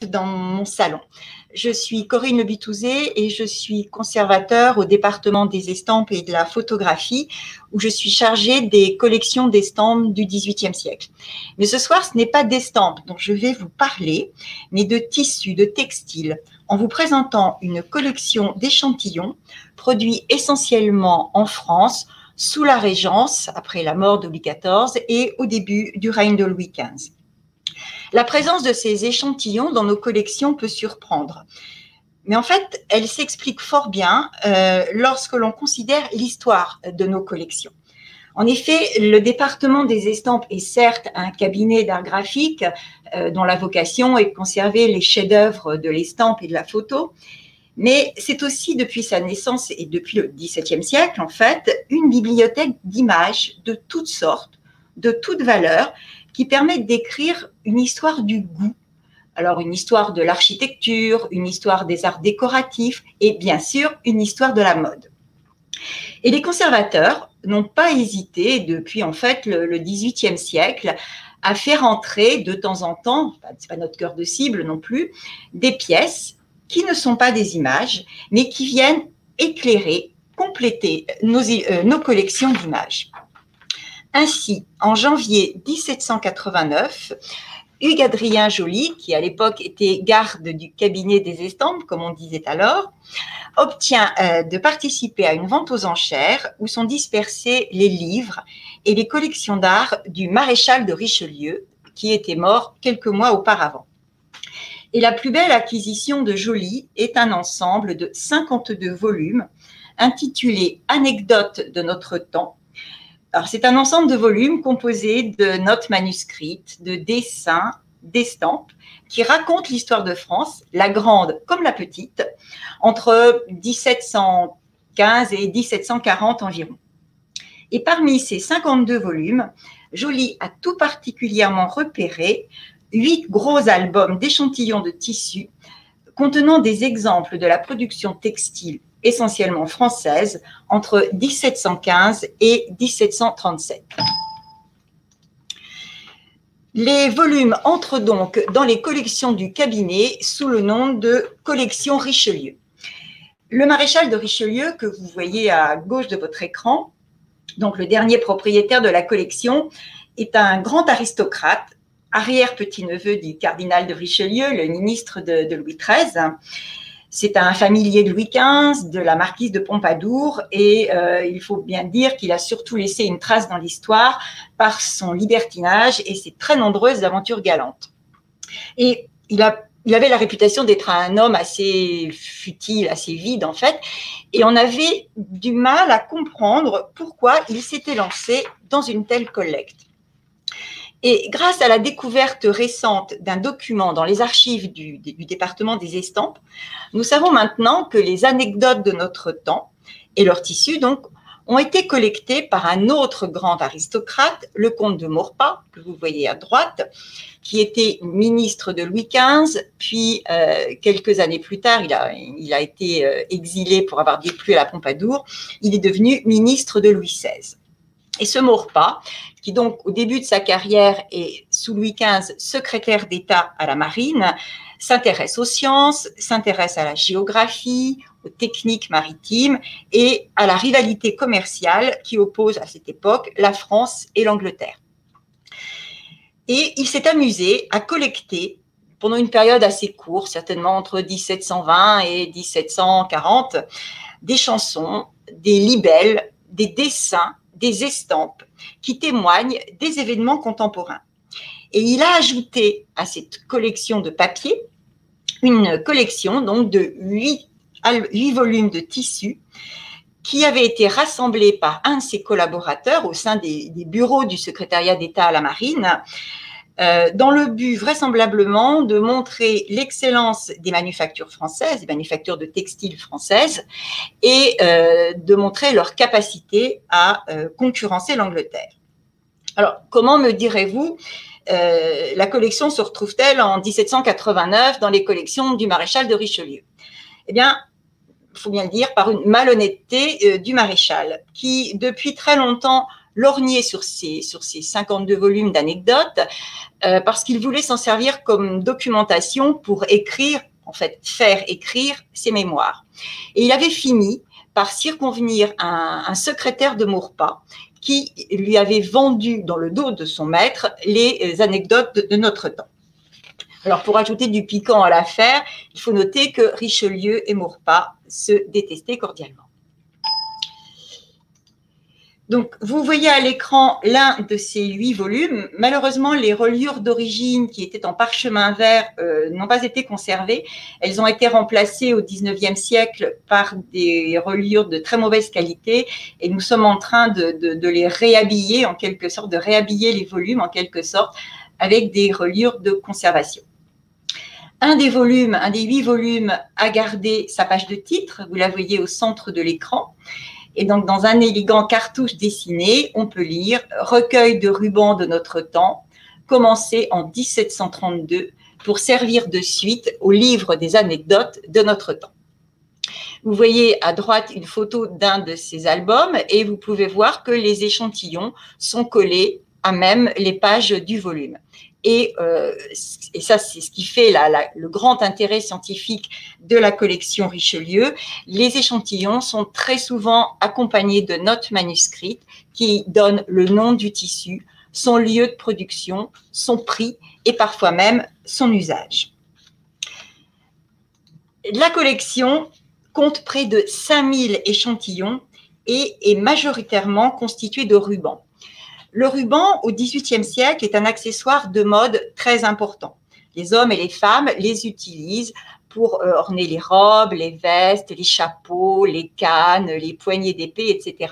dans mon salon. Je suis Corinne Le Bitouzé et je suis conservateur au département des estampes et de la photographie, où je suis chargée des collections d'estampes du XVIIIe siècle. Mais ce soir, ce n'est pas d'estampes dont je vais vous parler, mais de tissus, de textiles, en vous présentant une collection d'échantillons produits essentiellement en France, sous la Régence, après la mort de Louis XIV et au début du règne de Louis XV. La présence de ces échantillons dans nos collections peut surprendre. Mais en fait, elle s'explique fort bien lorsque l'on considère l'histoire de nos collections. En effet, le département des estampes est certes un cabinet d'art graphique dont la vocation est de conserver les chefs-d'œuvre de l'estampe et de la photo, mais c'est aussi depuis sa naissance et depuis le XVIIe siècle, en fait, une bibliothèque d'images de toutes sortes, de toutes valeurs, qui permettent d'écrire une histoire du goût. Alors, une histoire de l'architecture, une histoire des arts décoratifs et bien sûr, une histoire de la mode. Et les conservateurs n'ont pas hésité, depuis en fait le XVIIIe siècle, à faire entrer de temps en temps, ce n'est pas notre cœur de cible non plus, des pièces qui ne sont pas des images, mais qui viennent éclairer, compléter nos collections d'images. Ainsi, en janvier 1789, Hugues Adrien Joly, qui à l'époque était garde du cabinet des estampes, comme on disait alors, obtient de participer à une vente aux enchères où sont dispersés les livres et les collections d'art du maréchal de Richelieu, qui était mort quelques mois auparavant. Et la plus belle acquisition de Joly est un ensemble de 52 volumes intitulé « Anecdotes de notre temps ». Alors, c'est un ensemble de volumes composé de notes manuscrites, de dessins, d'estampes, qui racontent l'histoire de France, la grande comme la petite, entre 1715 et 1740 environ. Et parmi ces 52 volumes, Joly a tout particulièrement repéré 8 gros albums d'échantillons de tissus contenant des exemples de la production textile essentiellement française, entre 1715 et 1737. Les volumes entrent donc dans les collections du cabinet sous le nom de collection Richelieu. Le maréchal de Richelieu, que vous voyez à gauche de votre écran, donc le dernier propriétaire de la collection, est un grand aristocrate, arrière-petit-neveu du cardinal de Richelieu, le ministre de Louis XIII. C'est un familier de Louis XV, de la marquise de Pompadour, et il faut bien dire qu'il a surtout laissé une trace dans l'histoire par son libertinage et ses très nombreuses aventures galantes. Et il avait la réputation d'être un homme assez futile, assez vide en fait, et on avait du mal à comprendre pourquoi il s'était lancé dans une telle collecte. Et grâce à la découverte récente d'un document dans les archives du département des estampes, nous savons maintenant que les anecdotes de notre temps et leurs tissus donc ont été collectés par un autre grand aristocrate, le comte de Maurepas, que vous voyez à droite, qui était ministre de Louis XV, puis quelques années plus tard, il a été exilé pour avoir déplu à la Pompadour, il est devenu ministre de Louis XVI. Et ce Maurepas, qui donc au début de sa carrière est sous Louis XV secrétaire d'État à la marine, s'intéresse aux sciences, s'intéresse à la géographie, aux techniques maritimes et à la rivalité commerciale qui oppose à cette époque la France et l'Angleterre. Et il s'est amusé à collecter pendant une période assez courte, certainement entre 1720 et 1740, des chansons, des libelles, des dessins, des estampes qui témoignent des événements contemporains. Et il a ajouté à cette collection de papier une collection donc de 8 volumes de tissus qui avaient été rassemblés par un de ses collaborateurs au sein des bureaux du secrétariat d'État à la marine, dans le but vraisemblablement de montrer l'excellence des manufactures françaises, des manufactures de textiles françaises, et de montrer leur capacité à concurrencer l'Angleterre. Alors, comment me direz-vous, la collection se retrouve-t-elle en 1789 dans les collections du maréchal de Richelieu? Eh bien, il faut bien le dire, par une malhonnêteté du maréchal, qui depuis très longtemps lorgné sur ces 52 volumes d'anecdotes parce qu'il voulait s'en servir comme documentation pour écrire, en fait, faire écrire ses mémoires. Et il avait fini par circonvenir un secrétaire de Maurepas qui lui avait vendu dans le dos de son maître les anecdotes de notre temps. Alors, pour ajouter du piquant à l'affaire, il faut noter que Richelieu et Maurepas se détestaient cordialement. Donc, vous voyez à l'écran l'un de ces 8 volumes. Malheureusement, les reliures d'origine qui étaient en parchemin vert n'ont pas été conservées. Elles ont été remplacées au XIXe siècle par des reliures de très mauvaise qualité et nous sommes en train de les réhabiller, en quelque sorte, de réhabiller les volumes, en quelque sorte, avec des reliures de conservation. Un des 8 volumes a gardé sa page de titre, vous la voyez au centre de l'écran. Et donc, dans un élégant cartouche dessiné, on peut lire « Recueil de rubans de notre temps, commencé en 1732 pour servir de suite au livre des anecdotes de notre temps ». Vous voyez à droite une photo d'un de ces albums et vous pouvez voir que les échantillons sont collés à même les pages du volume. Et ça, c'est ce qui fait le grand intérêt scientifique de la collection Richelieu. Les échantillons sont très souvent accompagnés de notes manuscrites qui donnent le nom du tissu, son lieu de production, son prix et parfois même son usage. La collection compte près de 5000 échantillons et est majoritairement constituée de rubans. Le ruban, au XVIIIe siècle, est un accessoire de mode très important. Les hommes et les femmes les utilisent pour orner les robes, les vestes, les chapeaux, les cannes, les poignées d'épée, etc.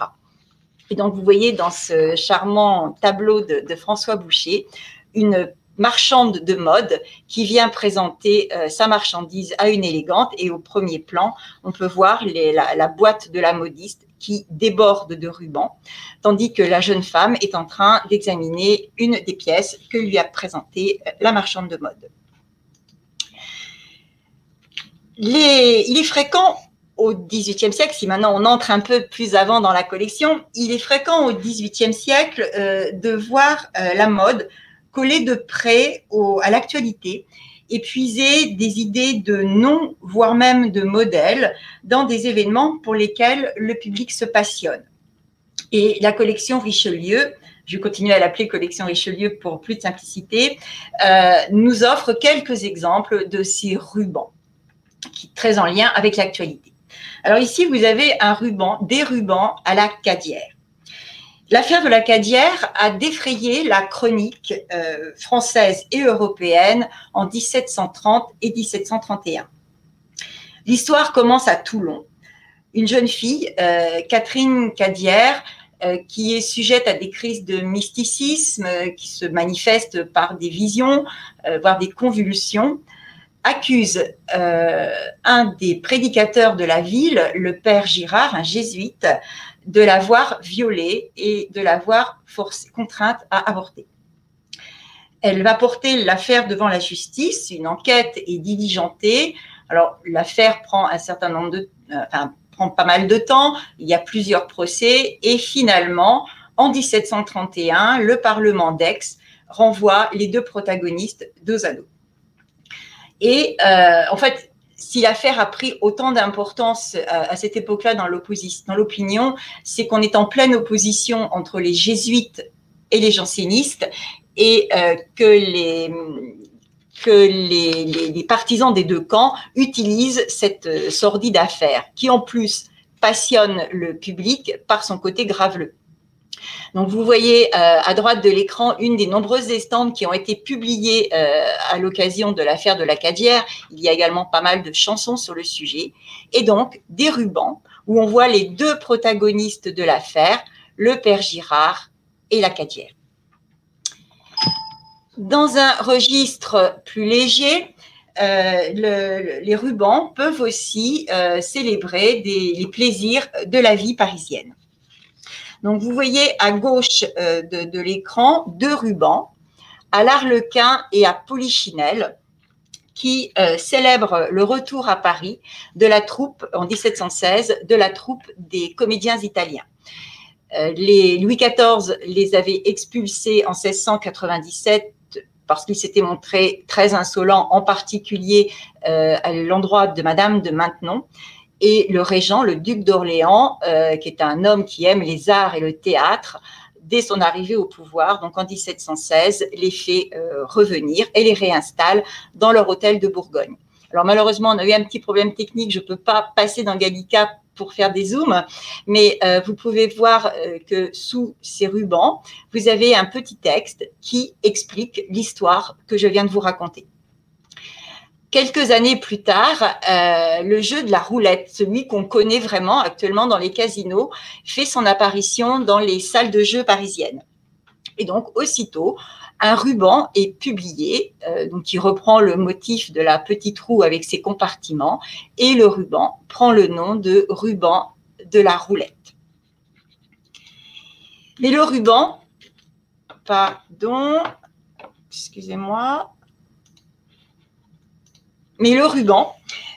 Et donc, vous voyez dans ce charmant tableau de François Boucher, une marchande de mode qui vient présenter sa marchandise à une élégante. Et au premier plan, on peut voir la boîte de la modiste qui déborde de rubans, tandis que la jeune femme est en train d'examiner une des pièces que lui a présentée la marchande de mode. Il est fréquent au XVIIIe siècle, si maintenant on entre un peu plus avant dans la collection, il est fréquent au XVIIIe siècle de voir la mode coller de près à l'actualité et puiser des idées de noms, voire même de modèles, dans des événements pour lesquels le public se passionne. Et la collection Richelieu, je continue à l'appeler collection Richelieu pour plus de simplicité, nous offre quelques exemples de ces rubans, qui sont très en lien avec l'actualité. Alors ici, vous avez des rubans à la Cadière. L'affaire de la Cadière a défrayé la chronique française et européenne en 1730 et 1731. L'histoire commence à Toulon. Une jeune fille, Catherine Cadière, qui est sujette à des crises de mysticisme qui se manifestent par des visions, voire des convulsions, accuse un des prédicateurs de la ville, le père Girard, un jésuite, de l'avoir violée et de l'avoir contrainte à avorter. Elle va porter l'affaire devant la justice, une enquête est diligentée. Alors, l'affaire prend prend pas mal de temps, il y a plusieurs procès et finalement, en 1731, le Parlement d'Aix renvoie les 2 protagonistes dos à dos. Et en fait, si l'affaire a pris autant d'importance à cette époque-là dans l'opinion, c'est qu'on est en pleine opposition entre les jésuites et les jansénistes et que les partisans des 2 camps utilisent cette sordide affaire qui, en plus, passionne le public par son côté graveleux. Donc, vous voyez à droite de l'écran une des nombreuses estampes qui ont été publiées à l'occasion de l'affaire de la Cadière. Il y a également pas mal de chansons sur le sujet. Et donc, des rubans où on voit les 2 protagonistes de l'affaire, le père Girard et la Cadière. Dans un registre plus léger, les rubans peuvent aussi célébrer les plaisirs de la vie parisienne. Donc, vous voyez à gauche de l'écran 2 rubans, à l'Arlequin et à Polichinelle, qui célèbrent le retour à Paris de la troupe, en 1716, de la troupe des comédiens italiens. Louis XIV les avait expulsés en 1697 parce qu'il s'était montré très insolent, en particulier à l'endroit de Madame de Maintenon. Et le régent, le duc d'Orléans, qui est un homme qui aime les arts et le théâtre, dès son arrivée au pouvoir, donc en 1716, les fait revenir et les réinstalle dans leur hôtel de Bourgogne. Alors malheureusement, on a eu un petit problème technique, je ne peux pas passer dans Gallica pour faire des zooms, mais vous pouvez voir que sous ces rubans, vous avez un petit texte qui explique l'histoire que je viens de vous raconter. Quelques années plus tard, le jeu de la roulette, celui qu'on connaît vraiment actuellement dans les casinos, fait son apparition dans les salles de jeu parisiennes. Et donc, aussitôt, un ruban est publié, donc qui reprend le motif de la petite roue avec ses compartiments, et le ruban prend le nom de ruban de la roulette. Mais le ruban, pardon, excusez-moi, mais le ruban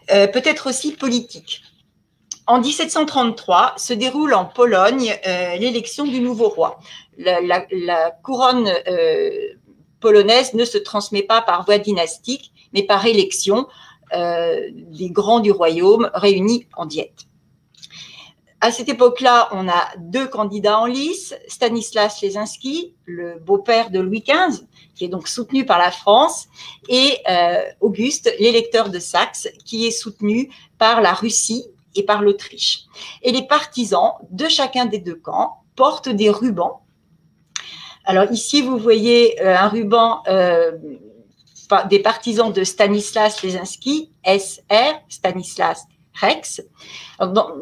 peut être aussi politique. En 1733 se déroule en Pologne l'élection du nouveau roi. La couronne polonaise ne se transmet pas par voie dynastique, mais par élection des grands du royaume réunis en diète. À cette époque-là, on a deux candidats en lice, Stanislas Lesinski, le beau-père de Louis XV, qui est donc soutenu par la France, et Auguste, l'électeur de Saxe, qui est soutenu par la Russie et par l'Autriche. Et les partisans de chacun des deux camps portent des rubans. Alors ici, vous voyez un ruban des partisans de Stanislas Lesinski, SR, Stanislas Rex.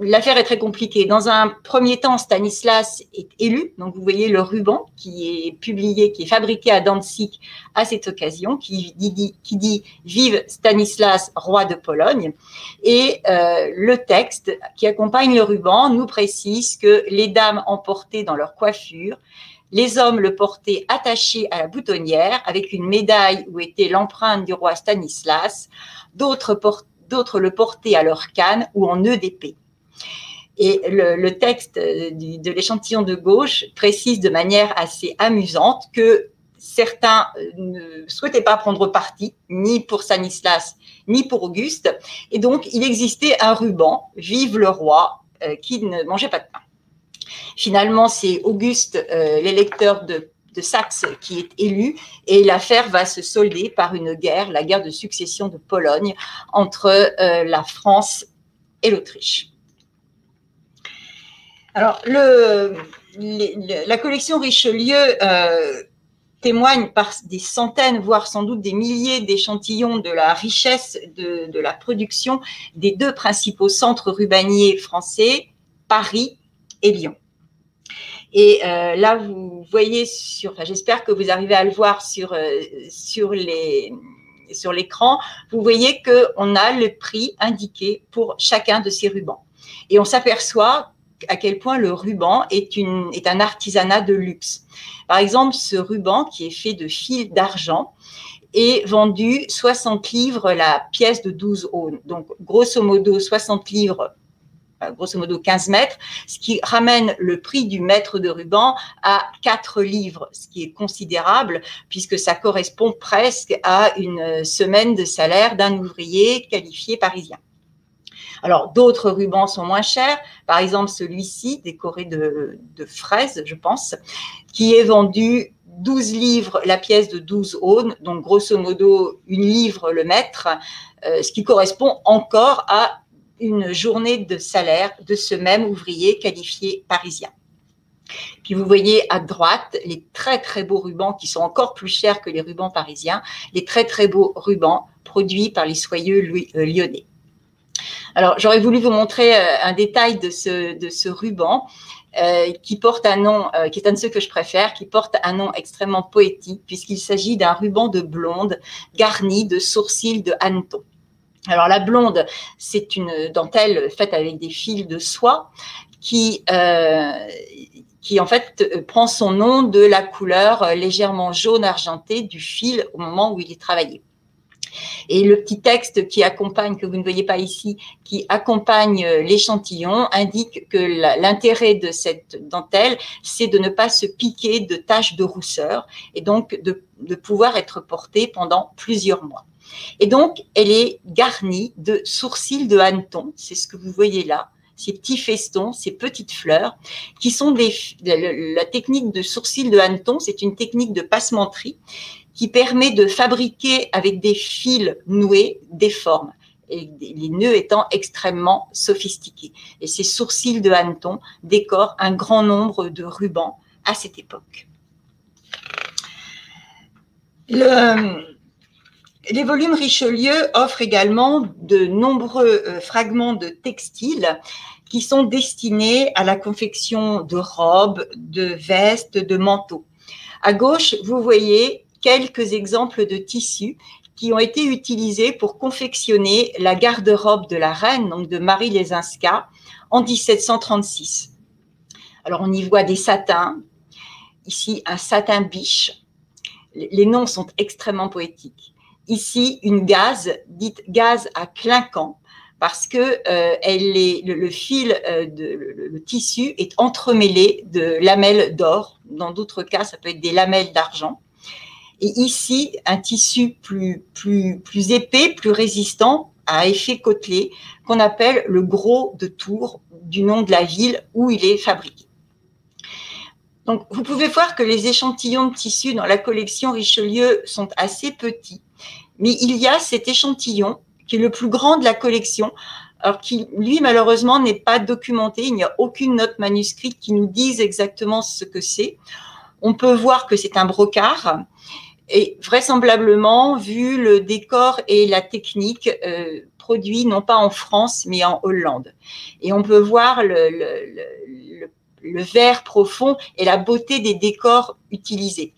L'affaire est très compliquée. Dans un premier temps, Stanislas est élu. Donc, vous voyez le ruban qui est publié, qui est fabriqué à Danzig à cette occasion, qui dit « Vive Stanislas, roi de Pologne ». Et le texte qui accompagne le ruban nous précise que les dames en portaient dans leur coiffure, les hommes le portaient attaché à la boutonnière avec une médaille où était l'empreinte du roi Stanislas, d'autres le portaient à leur canne ou en nœud d'épée. Et le texte de l'échantillon de gauche précise de manière assez amusante que certains ne souhaitaient pas prendre parti, ni pour Stanislas, ni pour Auguste. Et donc, il existait un ruban, vive le roi, qui ne mangeait pas de pain. Finalement, c'est Auguste, l'électeur de Saxe, qui est élu, et l'affaire va se solder par une guerre, la guerre de succession de Pologne, entre la France et l'Autriche. Alors, la collection Richelieu témoigne par des centaines, voire sans doute des milliers d'échantillons de la richesse de la production des deux principaux centres rubaniers français, Paris et Lyon. Et là, vous voyez j'espère que vous arrivez à le voir sur l'écran, vous voyez qu'on a le prix indiqué pour chacun de ces rubans. Et on s'aperçoit à quel point le ruban est un artisanat de luxe. Par exemple, ce ruban qui est fait de fil d'argent est vendu 60 livres la pièce de 12 aunes. Donc, grosso modo, 60 livres, grosso modo 15 mètres, ce qui ramène le prix du mètre de ruban à 4 livres, ce qui est considérable puisque ça correspond presque à une semaine de salaire d'un ouvrier qualifié parisien. Alors, d'autres rubans sont moins chers, par exemple celui-ci, décoré de fraises, je pense, qui est vendu 12 livres la pièce de 12 aunes, donc grosso modo 1 livre le mètre, ce qui correspond encore à une journée de salaire de ce même ouvrier qualifié parisien. Puis vous voyez à droite les très très beaux rubans qui sont encore plus chers que les rubans parisiens, les très très beaux rubans produits par les soyeux lyonnais. Alors j'aurais voulu vous montrer un détail de ce ruban qui porte un nom, qui est un de ceux que je préfère, qui porte un nom extrêmement poétique puisqu'il s'agit d'un ruban de blonde garni de sourcils de hanneton. Alors, la blonde, c'est une dentelle faite avec des fils de soie qui en fait prend son nom de la couleur légèrement jaune argenté du fil au moment où il est travaillé. Et le petit texte qui accompagne, que vous ne voyez pas ici, qui accompagne l'échantillon, indique que l'intérêt de cette dentelle, c'est de ne pas se piquer de taches de rousseur et donc de pouvoir être portée pendant plusieurs mois. Et donc, elle est garnie de sourcils de hanneton, c'est ce que vous voyez là, ces petits festons, ces petites fleurs, qui sont la technique de sourcils de hanneton, c'est une technique de passementerie qui permet de fabriquer avec des fils noués des formes, et les nœuds étant extrêmement sophistiqués. Et ces sourcils de hanneton décorent un grand nombre de rubans à cette époque. Les volumes Richelieu offrent également de nombreux fragments de textiles qui sont destinés à la confection de robes, de vestes, de manteaux. À gauche, vous voyez quelques exemples de tissus qui ont été utilisés pour confectionner la garde-robe de la reine, donc de Marie Lesinska, en 1736. Alors, on y voit des satins, ici un satin biche, les noms sont extrêmement poétiques. Ici, une gaze, dite gaze à clinquant, parce que le fil, le tissu est entremêlé de lamelles d'or. Dans d'autres cas, ça peut être des lamelles d'argent. Et ici, un tissu plus épais, plus résistant, à effet côtelé, qu'on appelle le gros de Tours, du nom de la ville où il est fabriqué. Donc, vous pouvez voir que les échantillons de tissu dans la collection Richelieu sont assez petits, mais il y a cet échantillon qui est le plus grand de la collection, alors qui, lui, malheureusement, n'est pas documenté. Il n'y a aucune note manuscrite qui nous dise exactement ce que c'est. On peut voir que c'est un brocart, et vraisemblablement, vu le décor et la technique, produit non pas en France, mais en Hollande. Et on peut voir le vert profond et la beauté des décors utilisés.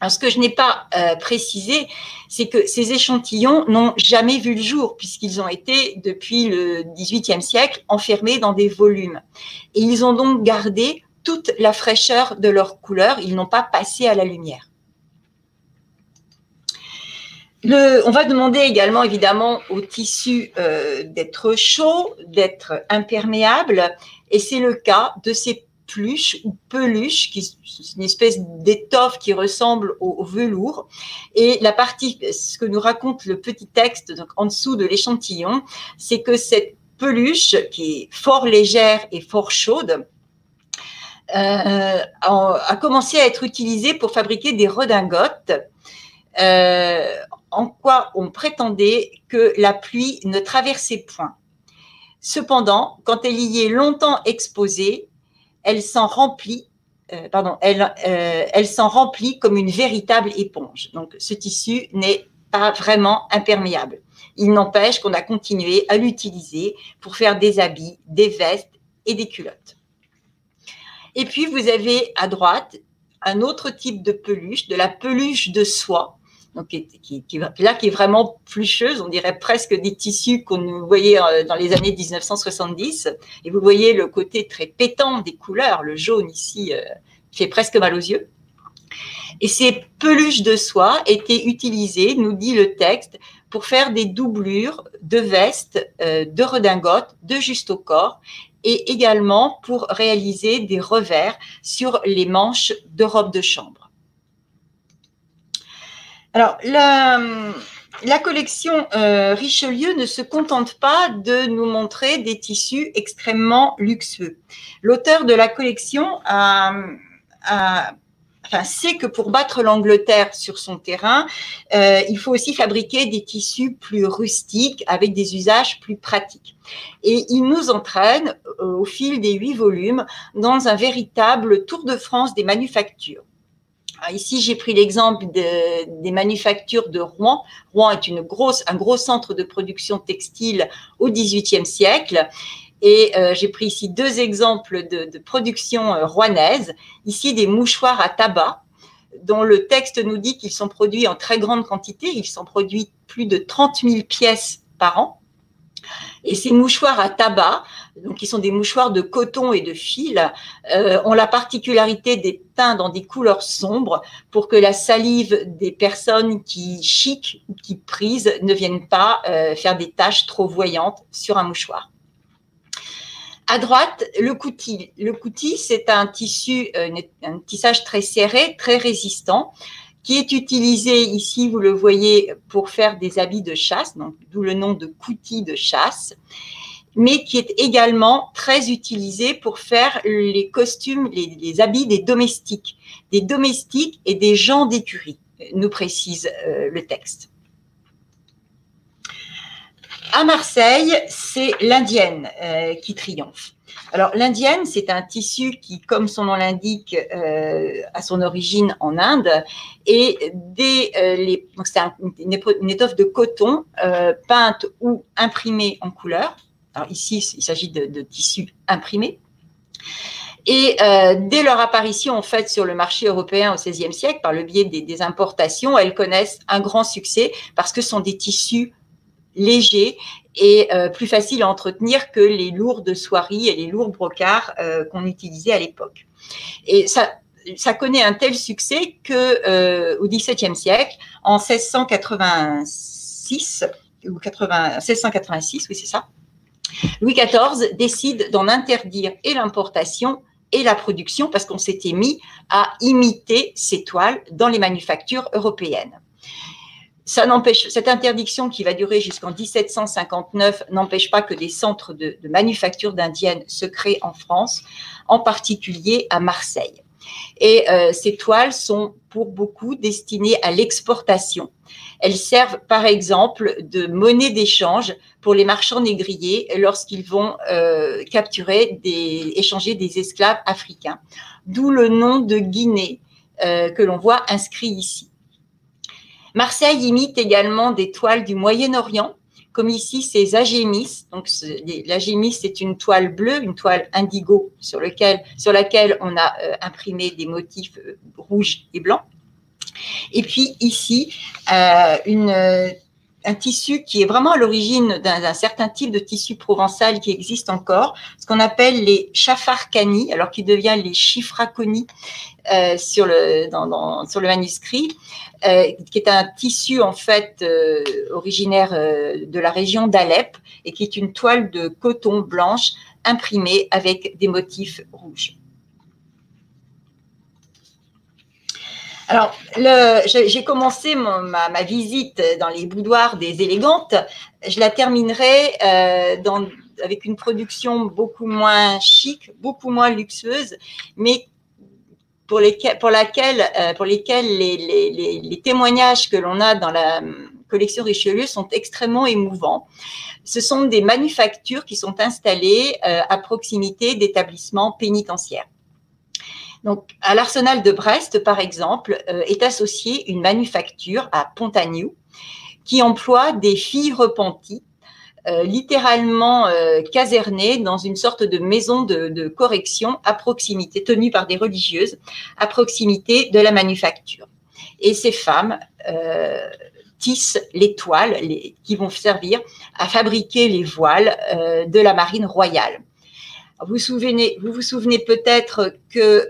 Alors, ce que je n'ai pas précisé, c'est que ces échantillons n'ont jamais vu le jour, puisqu'ils ont été, depuis le XVIIIe siècle, enfermés dans des volumes. Et ils ont donc gardé toute la fraîcheur de leur couleur, ils n'ont pas passé à la lumière. On va demander également, évidemment, au tissu d'être chaud, d'être imperméable, et c'est le cas de ces pluches ou peluches, qui c'est une espèce d'étoffe qui ressemble au velours. Et la partie, ce que nous raconte le petit texte donc en dessous de l'échantillon, c'est que cette peluche, qui est fort légère et fort chaude, a commencé à être utilisée pour fabriquer des redingotes, en quoi on prétendait que la pluie ne traversait point. Cependant, quand elle y est longtemps exposée, elle s'en remplit, elle s'en remplit comme une véritable éponge. Donc, ce tissu n'est pas vraiment imperméable. Il n'empêche qu'on a continué à l'utiliser pour faire des habits, des vestes et des culottes. Et puis, vous avez à droite un autre type de peluche, de la peluche de soie, donc qui est vraiment plucheuse, on dirait presque des tissus qu'on voyait dans les années 1970. Et vous voyez le côté très pétant des couleurs, le jaune ici fait presque mal aux yeux. Et ces peluches de soie étaient utilisées, nous dit le texte, pour faire des doublures de vestes, de redingotes, de juste au corps, et également pour réaliser des revers sur les manches de robes de chambre. Alors, la collection Richelieu ne se contente pas de nous montrer des tissus extrêmement luxueux. L'auteur de la collection sait que pour battre l'Angleterre sur son terrain, il faut aussi fabriquer des tissus plus rustiques avec des usages plus pratiques. Et il nous entraîne au fil des 8 volumes dans un véritable tour de France des manufactures. Ici, j'ai pris l'exemple des manufactures de Rouen. Rouen est un gros centre de production textile au XVIIIe siècle. Et j'ai pris ici 2 exemples de production rouennaise. Ici, des mouchoirs à tabac, dont le texte nous dit qu'ils sont produits en très grande quantité. Ils sont produits plus de 30 000 pièces par an. Et ces mouchoirs à tabac, donc qui sont des mouchoirs de coton et de fil, ont la particularité d'être teints dans des couleurs sombres pour que la salive des personnes qui chiquent ou qui prisent ne vienne pas faire des taches trop voyantes sur un mouchoir. À droite, le kouti. Le kouti, c'est un tissu, un tissage très serré, très résistant, qui est utilisé ici, vous le voyez, pour faire des habits de chasse, donc d'où le nom de kouti de chasse, mais qui est également très utilisé pour faire les costumes, les habits des domestiques et des gens d'écurie, nous précise le texte. À Marseille, c'est l'indienne qui triomphe. Alors, l'indienne, c'est un tissu qui, comme son nom l'indique, a son origine en Inde. Et c'est une étoffe de coton peinte ou imprimée en couleur. Alors ici, il s'agit de tissus imprimés. Et dès leur apparition en fait sur le marché européen au XVIe siècle, par le biais des importations, elles connaissent un grand succès parce que ce sont des tissus légers et plus faciles à entretenir que les lourdes soieries et les lourds brocarts qu'on utilisait à l'époque. Et ça connaît un tel succès que au XVIIe siècle, en 1686 ou 1686, oui c'est ça, Louis XIV décide d'en interdire et l'importation et la production parce qu'on s'était mis à imiter ces toiles dans les manufactures européennes. Ça n'empêche, cette interdiction qui va durer jusqu'en 1759 n'empêche pas que des centres de manufacture d'indiennes se créent en France, en particulier à Marseille. Et ces toiles sont pour beaucoup destinées à l'exportation. Elles servent par exemple de monnaie d'échange pour les marchands négriers lorsqu'ils vont échanger des esclaves africains. D'où le nom de Guinée que l'on voit inscrit ici. Marseille imite également des toiles du Moyen-Orient, comme ici ces agémis. Donc l'agémis, c'est une toile bleue, une toile indigo sur laquelle on a imprimé des motifs rouges et blancs. Et puis ici, un tissu qui est vraiment à l'origine d'un certain type de tissu provençal qui existe encore, ce qu'on appelle les chafarcani, alors qui devient les chifraconi sur le manuscrit, qui est un tissu en fait originaire de la région d'Alep et qui est une toile de coton blanche imprimée avec des motifs rouges. Alors, j'ai commencé ma visite dans les boudoirs des élégantes. Je la terminerai avec une production beaucoup moins chic, beaucoup moins luxueuse, mais pour lesquels les témoignages que l'on a dans la collection Richelieu sont extrêmement émouvants. Ce sont des manufactures qui sont installées à proximité d'établissements pénitentiaires. Donc, à l'Arsenal de Brest, par exemple, est associée une manufacture à Pontagnoux qui emploie des filles repenties, littéralement casernées dans une sorte de maison de correction à proximité, tenue par des religieuses, à proximité de la manufacture. Et ces femmes tissent les toiles qui vont servir à fabriquer les voiles de la marine royale. Vous vous souvenez peut-être que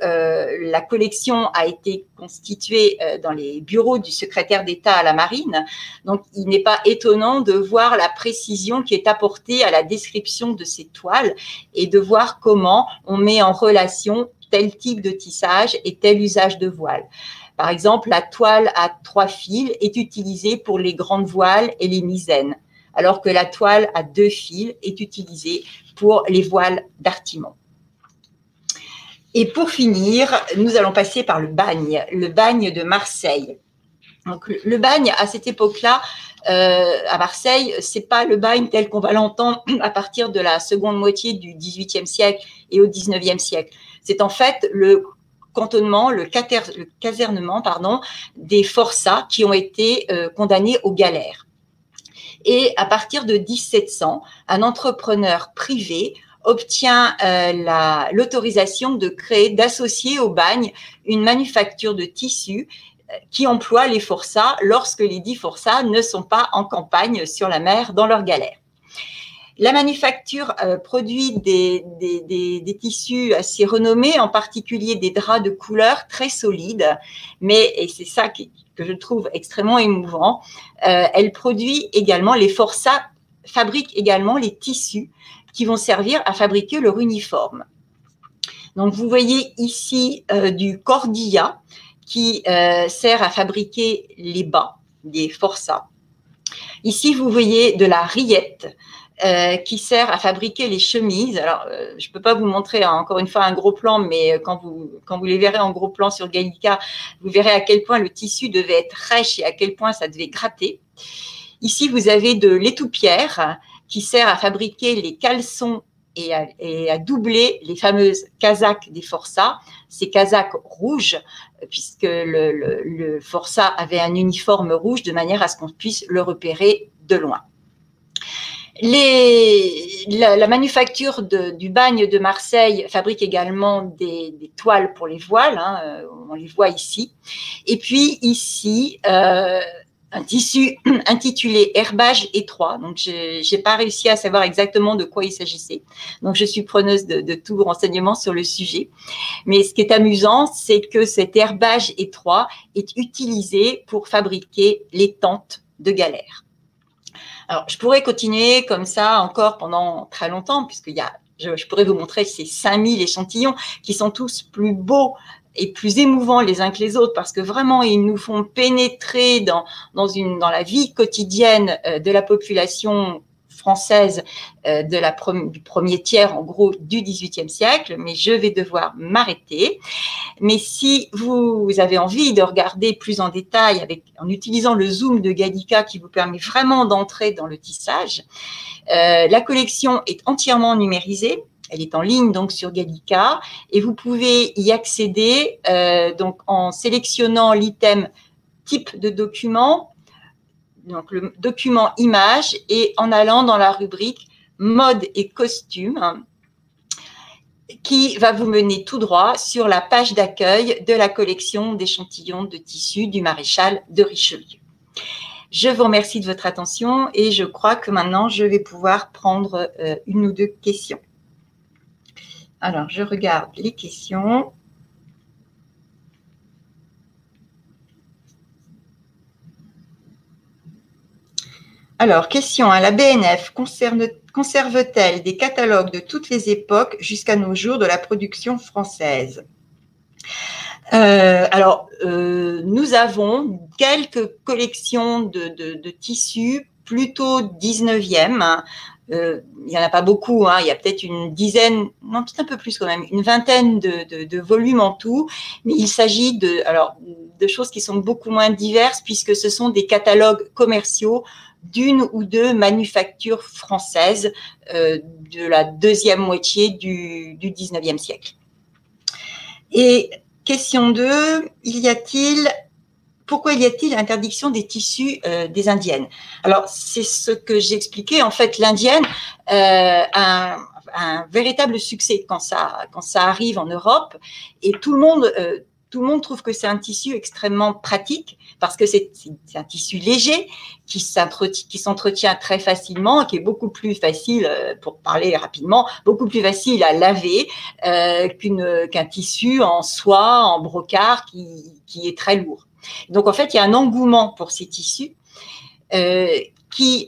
la collection a été constituée dans les bureaux du secrétaire d'État à la Marine. Donc, il n'est pas étonnant de voir la précision qui est apportée à la description de ces toiles et de voir comment on met en relation tel type de tissage et tel usage de voile. Par exemple, la toile à 3 fils est utilisée pour les grandes voiles et les misaines, alors que la toile à 2 fils est utilisée pour les voiles d'artimon. Et pour finir, nous allons passer par le bagne de Marseille. Donc, le bagne, à cette époque-là, à Marseille, c'est pas le bagne tel qu'on va l'entendre à partir de la seconde moitié du XVIIIe siècle et au XIXe siècle. C'est en fait le cantonnement, le casernement, des forçats qui ont été condamnés aux galères. Et à partir de 1700, un entrepreneur privé obtient l'autorisation d'associer au bagne une manufacture de tissus qui emploie les forçats lorsque les dits forçats ne sont pas en campagne sur la mer dans leur galère. La manufacture produit des tissus assez renommés, en particulier des draps de couleur très solides, mais, et c'est ça que je trouve extrêmement émouvant, elle produit également, les forçats fabriquent également les tissus qui vont servir à fabriquer leur uniforme. Donc, vous voyez ici du cordilla qui sert à fabriquer les bas, des forçats. Ici, vous voyez de la rillette qui sert à fabriquer les chemises. Alors, je ne peux pas vous montrer encore une fois un gros plan, mais quand vous les verrez en gros plan sur Gallica, vous verrez à quel point le tissu devait être rêche et à quel point ça devait gratter. Ici, vous avez de l'étoupière qui sert à fabriquer les caleçons et à doubler les fameuses casaques des forçats, ces casaques rouges, puisque le forçat avait un uniforme rouge de manière à ce qu'on puisse le repérer de loin. La manufacture du bagne de Marseille fabrique également des toiles pour les voiles, hein, on les voit ici. Et puis ici, un tissu intitulé Herbage étroit. Donc, je n'ai pas réussi à savoir exactement de quoi il s'agissait. Donc, je suis preneuse de tout renseignement sur le sujet. Mais ce qui est amusant, c'est que cet herbage étroit est utilisé pour fabriquer les tentes de galère. Alors, je pourrais continuer comme ça encore pendant très longtemps, puisqu'il y a, je pourrais vous montrer ces 5000 échantillons qui sont tous plus beaux et plus émouvants les uns que les autres, parce que vraiment, ils nous font pénétrer dans la vie quotidienne de la population française du premier tiers, en gros, du XVIIIe siècle, mais je vais devoir m'arrêter. Mais si vous avez envie de regarder plus en détail en utilisant le zoom de Gallica qui vous permet vraiment d'entrer dans le tissage, la collection est entièrement numérisée. Elle est en ligne donc sur Gallica et vous pouvez y accéder donc en sélectionnant l'item type de document, donc le document image, et en allant dans la rubrique mode et costume, qui va vous mener tout droit sur la page d'accueil de la collection d'échantillons de tissus du maréchal de Richelieu. Je vous remercie de votre attention et je crois que maintenant, je vais pouvoir prendre une ou deux questions. Alors, je regarde les questions. Alors, question, la BNF conserve-t-elle des catalogues de toutes les époques jusqu'à nos jours de la production française? Nous avons quelques collections de tissus plutôt 19e. Il n'y en a pas beaucoup, hein, il y a peut-être une dizaine, non, peut-être un peu plus quand même, une vingtaine de volumes en tout, mais il s'agit de choses qui sont beaucoup moins diverses puisque ce sont des catalogues commerciaux d'une ou deux manufactures françaises de la deuxième moitié du 19e siècle. Et question 2, pourquoi y a-t-il interdiction des tissus des indiennes? Alors, c'est ce que j'expliquais. En fait, l'indienne a un véritable succès quand ça arrive en Europe et tout le monde trouve que c'est un tissu extrêmement pratique parce que c'est un tissu léger qui s'entretient très facilement, qui est beaucoup plus facile, pour parler rapidement, beaucoup plus facile à laver qu'un tissu en soie, en brocart qui est très lourd. Donc, en fait, il y a un engouement pour ces tissus donc, il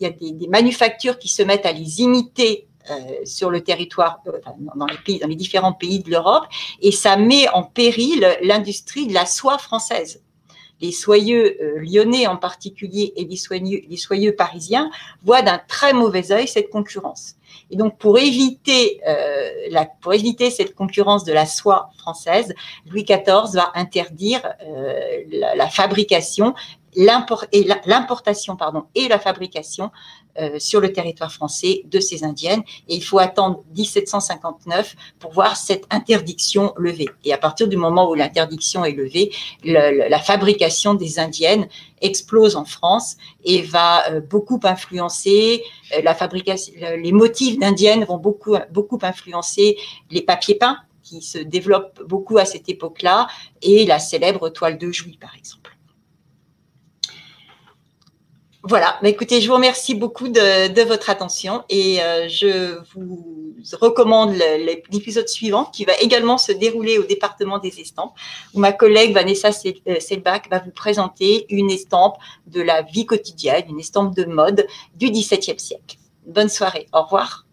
y a des manufactures qui se mettent à les imiter sur le territoire, dans les différents pays de l'Europe, et ça met en péril l'industrie de la soie française. Les soyeux lyonnais en particulier et les soyeux parisiens voient d'un très mauvais œil cette concurrence. Et donc, pour éviter cette concurrence de la soie française, Louis XIV va interdire la fabrication, l'importation et la fabrication sur le territoire français de ces indiennes. Et il faut attendre 1759 pour voir cette interdiction levée. Et à partir du moment où l'interdiction est levée, la fabrication des indiennes explose en France et va beaucoup influencer la fabrication. Les motifs d'indiennes vont beaucoup influencer les papiers peints qui se développent beaucoup à cette époque-là et la célèbre toile de Jouy, par exemple. Voilà, bah, écoutez, je vous remercie beaucoup de votre attention et je vous recommande l'épisode suivant qui va également se dérouler au département des estampes, où ma collègue Vanessa Selbach va vous présenter une estampe de la vie quotidienne, une estampe de mode du XVIIe siècle. Bonne soirée, au revoir.